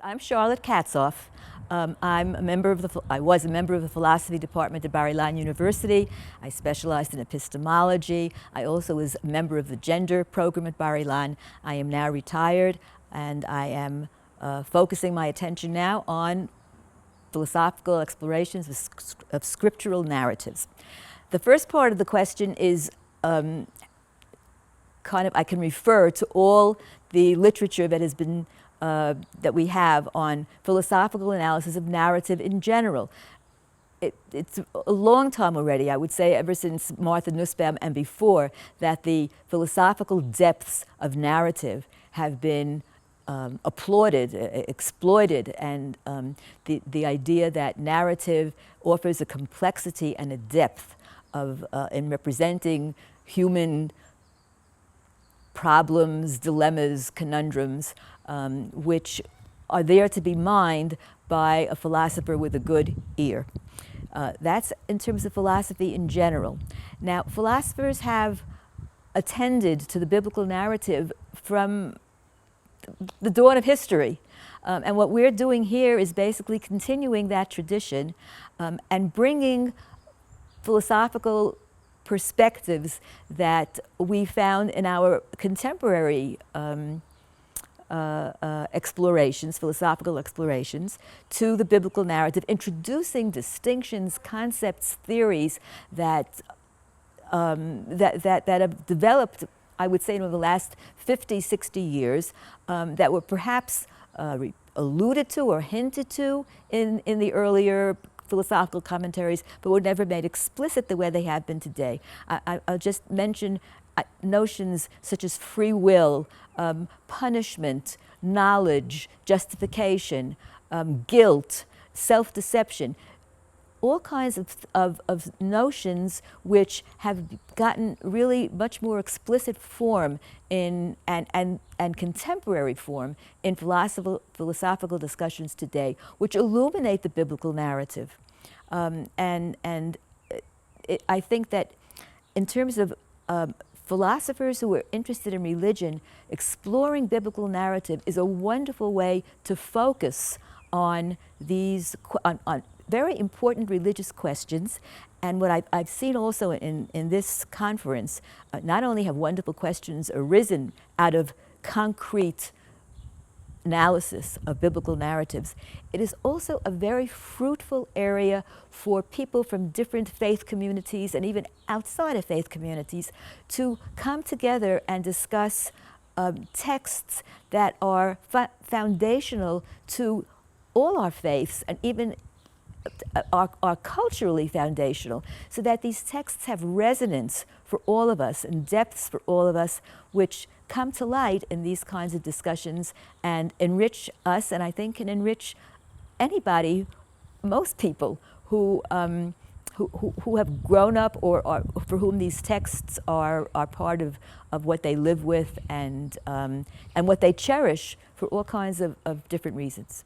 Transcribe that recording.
I'm Charlotte Katzoff. I was a member of the philosophy department at Bar-Ilan University. I specialized in epistemology. I also was a member of the gender program at Bar-Ilan. I am now retired, and I am focusing my attention now on philosophical explorations of scriptural narratives. The first part of the question is I can refer to all the literature that has been that we have on philosophical analysis of narrative in general. It's a long time already, I would say ever since Martha Nussbaum and before, that the philosophical depths of narrative have been applauded, exploited, and the idea that narrative offers a complexity and a depth in representing human problems, dilemmas, conundrums, which are there to be mined by a philosopher with a good ear. That's in terms of philosophy in general. Now, philosophers have attended to the biblical narrative from the dawn of history. And what we're doing here is basically continuing that tradition and bringing philosophical perspectives that we found in our contemporary explorations, philosophical explorations, to the biblical narrative, introducing distinctions, concepts, theories that have developed, I would say, in the last 50, 60 years, that were perhaps alluded to or hinted to in the earlier philosophical commentaries, but were never made explicit the way they have been today. I'll just mention notions such as free will, punishment, knowledge, justification, guilt, self-deception, all kinds of notions which have gotten really much more explicit form and contemporary form in philosophical discussions today, which illuminate the biblical narrative. I think that in terms of philosophers who are interested in religion, exploring biblical narrative is a wonderful way to focus on these on very important religious questions. And what I've seen also in this conference, not only have wonderful questions arisen out of concrete analysis of biblical narratives, it is also a very fruitful area for people from different faith communities and even outside of faith communities to come together and discuss texts that are foundational to all our faiths and even are culturally foundational, so that these texts have resonance for all of us and depths for all of us, which come to light in these kinds of discussions and enrich us, and I think can enrich anybody, most people who have grown up or for whom these texts are part of what they live with and what they cherish for all kinds of different reasons.